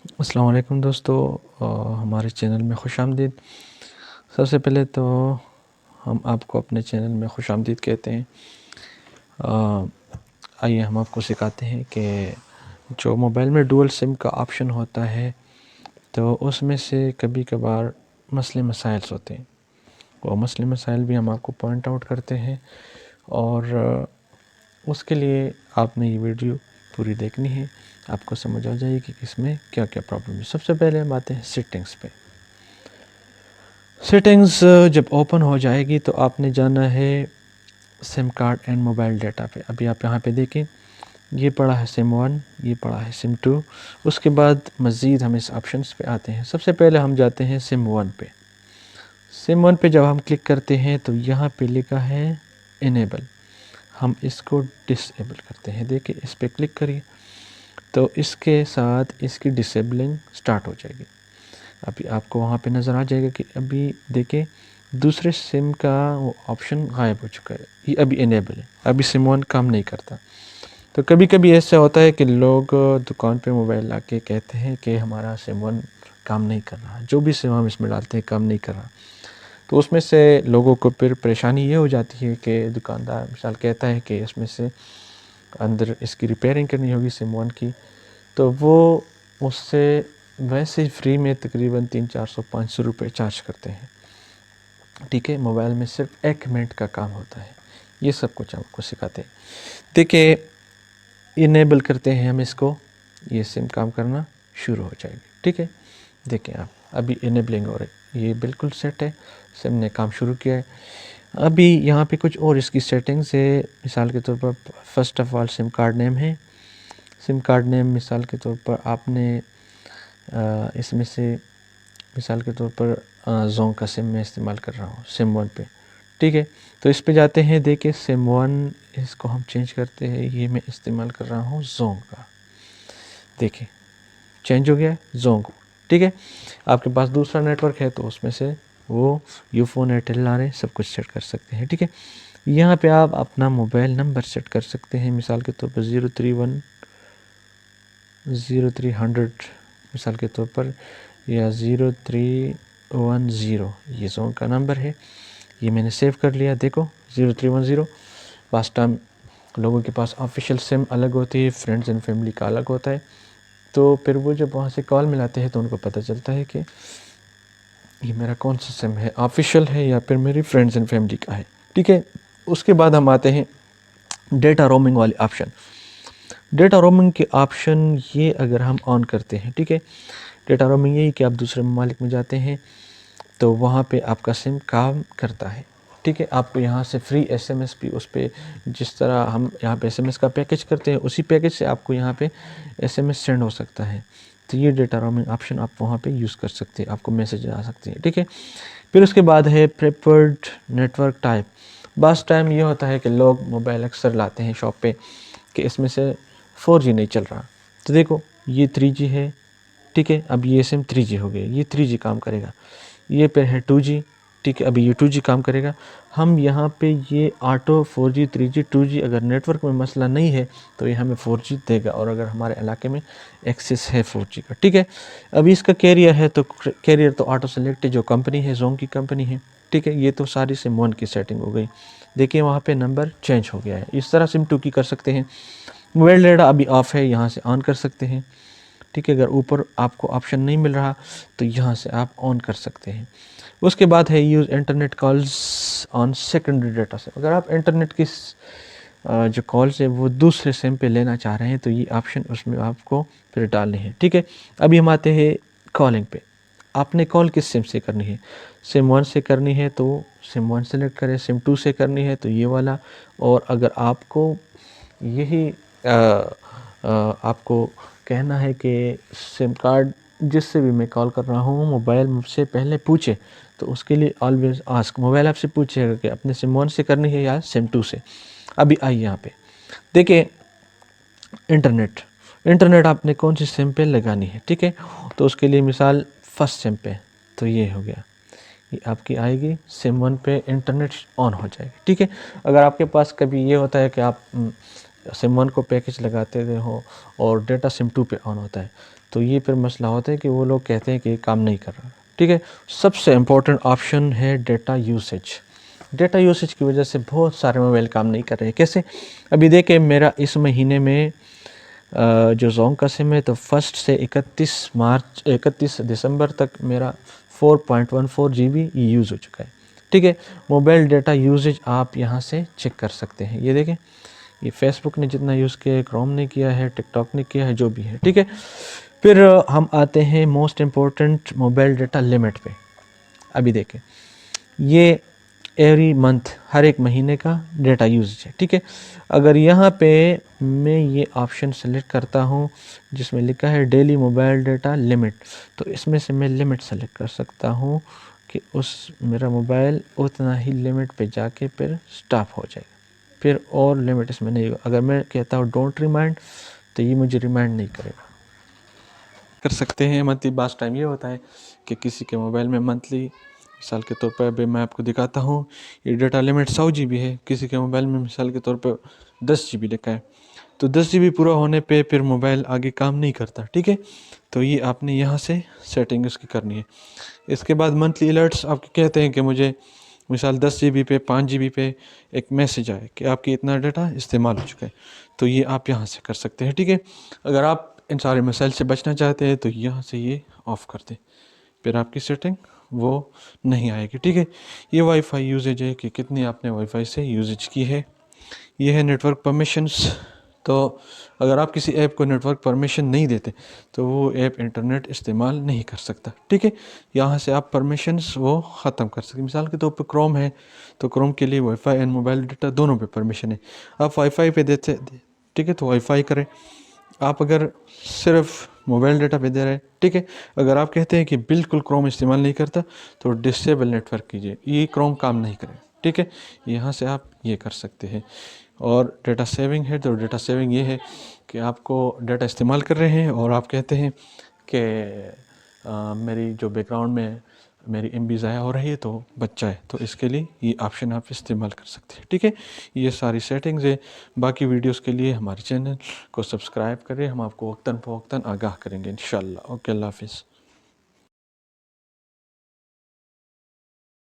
अस्सलाम वालेकुम दोस्तों, हमारे चैनल में खुशामदीद। सबसे पहले तो हम आपको अपने चैनल में खुशामदीद कहते हैं। आइए हम आपको सिखाते हैं कि जो मोबाइल में डुअल सिम का ऑप्शन होता है तो उसमें से कभी कभार मसले मसाइल होते हैं। वो मसले मसाइल भी हम आपको पॉइंट आउट करते हैं और उसके लिए आपने ये वीडियो पूरी देखनी है। आपको समझ आ जाएगी कि इसमें क्या क्या प्रॉब्लम है। सबसे पहले हम आते हैं सेटिंग्स पे। सेटिंग्स जब ओपन हो जाएगी तो आपने जाना है SIM card and mobile data पे। अभी आप यहाँ पे देखें, ये पड़ा है सिम 1, ये पड़ा है सिम 2। उसके बाद मज़ीद हम इस ऑप्शंस पे आते हैं। सबसे पहले हम जाते हैं सिम 1 पे। सिम 1 पे जब हम क्लिक करते हैं तो यहाँ पे लिखा है इनेबल। हम इसको डिसेबल करते हैं। देखिए, इस पर क्लिक करिए तो इसके साथ इसकी डिसेबलिंग स्टार्ट हो जाएगी। अभी आपको वहाँ पे नज़र आ जाएगा कि अभी देखिए दूसरे सिम का वो ऑप्शन गायब हो चुका है, ये अभी इनेबल है, अभी सिम 1 काम नहीं करता। तो कभी कभी ऐसा होता है कि लोग दुकान पे मोबाइल ला के कहते हैं कि हमारा सिम 1 काम नहीं कर रहा, जो भी सिम हम इसमें डालते हैं काम नहीं कर रहा। तो उसमें से लोगों को फिर परेशानी ये हो जाती है कि दुकानदार मिसाल कहता है कि इसमें से अंदर इसकी रिपेयरिंग करनी होगी सिम 1 की, तो वो उससे वैसे ही फ्री में तकरीबन 300-400-500 रुपये चार्ज करते हैं। ठीक है, मोबाइल में सिर्फ 1 मिनट का काम होता है। ये सब कुछ आपको सिखाते हैं। देखिए, इनेबल करते हैं हम इसको, ये सिम काम करना शुरू हो जाएगी। ठीक है, देखें आप, अभी इनेबलिंग हो रही, ये बिल्कुल सेट है, सिम ने काम शुरू किया है। अभी यहाँ पे कुछ और इसकी सेटिंग्स है। मिसाल के तौर पर first of all SIM card name है। सिम कार्ड नेम मिसाल के तौर पर आपने इसमें से मिसाल के तौर पर जोंग का सिम मैं इस्तेमाल कर रहा हूँ सिम 1 पे। ठीक है, तो इस पे जाते हैं। देखिए सिम 1 इसको हम चेंज करते हैं, ये मैं इस्तेमाल कर रहा हूँ जोंग का। देखिए चेंज हो गया जोंग। ठीक है, आपके पास दूसरा नेटवर्क है तो उसमें से वो यूफोन एयरटेल ला रहे सब कुछ सेट कर सकते हैं। ठीक है, यहाँ पे आप अपना मोबाइल नंबर सेट कर सकते हैं। मिसाल के तौर पर 0310300 मिसाल के तौर पर, या 0310, ये जोन का नंबर है। ये मैंने सेव कर लिया। देखो 0310। लास्ट टाइम लोगों के पास ऑफिशियल सिम अलग होती है, फ्रेंड्स एंड फैमिली का अलग होता है। तो फिर वो जब वहाँ से कॉल मिलाते हैं तो उनको पता चलता है कि ये मेरा कौन सा सिम है, ऑफिशियल है या फिर मेरी फ्रेंड्स एंड फैमिली का है। ठीक है, उसके बाद हम आते हैं डेटा रोमिंग वाले ऑप्शन। डेटा रोमिंग के ऑप्शन ये अगर हम ऑन करते हैं, ठीक है, डेटा रोमिंग यही कि आप दूसरे ममालिक में जाते हैं तो वहाँ पे आपका सिम काम करता है। ठीक है, आपको यहाँ से फ्री एसएमएस भी उस पर, जिस तरह हम यहाँ पे एसएमएस का पैकेज करते हैं उसी पैकेज से आपको यहाँ पे एसएमएस सेंड हो सकता है। तो ये डेटा रोमिंग ऑप्शन आप वहाँ पे यूज़ कर सकते हैं, आपको मैसेज आ सकते हैं। ठीक है, फिर उसके बाद है प्रेफर्ड नेटवर्क टाइप। बस टाइम ये होता है कि लोग मोबाइल अक्सर लाते हैं शॉप पे कि इसमें से 4G नहीं चल रहा। तो देखो ये 3G है। ठीक है, अब ये सिम 3G हो गया, ये 3G काम करेगा। ये पे है 2G। ठीक है, अभी ये 2G काम करेगा। हम यहाँ पे ये ऑटो 4G 3G 2G, अगर नेटवर्क में मसला नहीं है तो ये हमें 4G देगा, और अगर हमारे इलाके में एक्सेस है 4G का। ठीक है, अभी इसका कैरियर है तो कैरियर तो ऑटो सेलेक्ट है, जो कंपनी है जोंग की कंपनी है। ठीक है, ये तो सारी सिम 1 की सेटिंग हो गई। देखिए वहाँ पे नंबर चेंज हो गया है। इस तरह सिम 2 की कर सकते हैं। मोबाइल डाटा अभी ऑफ़ है, यहाँ से ऑन कर सकते हैं। ठीक है, अगर ऊपर आपको ऑप्शन नहीं मिल रहा तो यहाँ से आप ऑन कर सकते हैं। उसके बाद है use internet calls on secondary data से। अगर आप इंटरनेट की जो कॉल्स है वो दूसरे सिम पे लेना चाह रहे हैं तो ये ऑप्शन उसमें आपको फिर डालने हैं। ठीक है, अभी हम आते हैं कॉलिंग पे। आपने कॉल किस सिम से करनी है? सिम 1 से करनी है तो सिम 1 सेलेक्ट करें, सिम 2 से करनी है तो ये वाला। और अगर आपको यही आपको कहना है कि सिम कार्ड जिससे भी मैं कॉल कर रहा हूँ मोबाइल मुझसे पहले पूछे, तो उसके लिए ऑलवेज़ आस्क, मोबाइल आपसे पूछेगा कि अपने सिम 1 से करनी है या सिम 2 से। अभी आइए यहाँ पे देखिए इंटरनेट आपने कौन सी सिम पे लगानी है। ठीक है, तो उसके लिए मिसाल फर्स्ट सिम पे, तो ये हो गया, ये आपकी आएगी सिम 1 पे इंटरनेट ऑन हो जाएगी। ठीक है, अगर आपके पास कभी ये होता है कि आप सिम 1 को पैकेज लगाते हो और डेटा सिम 2 पे ऑन होता है, तो ये फिर मसला होता है कि वो लोग कहते हैं कि काम नहीं कर रहा। ठीक है, सबसे इम्पोर्टेंट ऑप्शन है डेटा यूसेज। डेटा यूसेज की वजह से बहुत सारे मोबाइल काम नहीं कर रहे। कैसे? अभी देखें, मेरा इस महीने में जो जोंग का सिम है, तो 1 से 31 दिसंबर तक मेरा 4.14 GB यूज़ हो चुका है। ठीक है, मोबाइल डेटा यूसेज आप यहाँ से चेक कर सकते हैं। ये देखें, ये फेसबुक ने जितना यूज़ किया है, क्रोम ने किया है, टिकटॉक ने किया है, जो भी है। ठीक है, फिर हम आते हैं most important mobile data limit पे। अभी देखें, ये एवरी मंथ, हर एक महीने का डेटा यूजेज है। ठीक है, अगर यहाँ पे मैं ये ऑप्शन सेलेक्ट करता हूँ जिसमें लिखा है डेली मोबाइल डेटा लिमिट, तो इसमें से मैं लिमिट सेलेक्ट कर सकता हूँ कि मेरा मोबाइल उतना ही लिमिट पे जाके फिर स्टॉप हो जाएगा, फिर और लिमिट इसमें नहीं होगा। अगर मैं कहता हूँ डोंट रिमाइंड, तो ये मुझे रिमाइंड नहीं करेगा। कर सकते हैं मंथली। बास टाइम ये होता है कि किसी के मोबाइल में मंथली, मिसाल के तौर पर अभी मैं आपको दिखाता हूँ, ये डेटा लिमिट 100 GB है, किसी के मोबाइल में मिसाल के तौर पर 10 GB लिखा है, तो 10 GB पूरा होने पे फिर मोबाइल आगे काम नहीं करता। ठीक है, तो ये आपने यहाँ से सेटिंग इसकी करनी है। इसके बाद मंथली अलर्ट्स आपके कहते हैं कि मुझे मिसाल 10 GB पे, 5 GB पे एक मैसेज आए कि आपकी इतना डेटा इस्तेमाल हो चुका है, तो ये आप यहाँ से कर सकते हैं। ठीक है, अगर आप इन सारे मसाइल से बचना चाहते हैं तो यहाँ से ये ऑफ़ कर दें, फिर आपकी सेटिंग वो नहीं आएगी। ठीक है, ये वाईफाई यूजेज है कि कितनी आपने वाईफाई से यूजेज की है। ये है नेटवर्क परमिशंस। तो अगर आप किसी ऐप को नेटवर्क परमिशन नहीं देते तो वो ऐप इंटरनेट इस्तेमाल नहीं कर सकता। ठीक है, यहाँ से आप परमिशंस वो ख़त्म कर सकते। मिसाल के तौर पे क्रोम है, तो क्रोम के लिए वाईफाई एंड मोबाइल डेटा दोनों पे परमिशन है। आप वाईफाई पे देते, ठीक है, तो वाईफाई करें। आप अगर सिर्फ मोबाइल डेटा पे दे रहे हैं, ठीक है, अगर आप कहते हैं कि बिल्कुल क्रोम इस्तेमाल नहीं करता, तो डिसेबल नेटवर्क कीजिए, ये क्रोम काम नहीं करे। ठीक है, यहाँ से आप ये कर सकते हैं। और डेटा सेविंग है, तो डेटा सेविंग ये है कि आपको डेटा इस्तेमाल कर रहे हैं और आप कहते हैं कि मेरी जो बैकग्राउंड में मेरी MB ज़ाया हो रही है तो बच्चा है, तो इसके लिए ये ऑप्शन आप इस्तेमाल कर सकते हैं। ठीक है, ये सारी सेटिंग्स है। बाकी वीडियोस के लिए हमारे चैनल को सब्सक्राइब करें, हम आपको वक्तन फ़वक्तन आगाह करेंगे इंशाल्लाह। ओके, अल्लाह हाफिज़।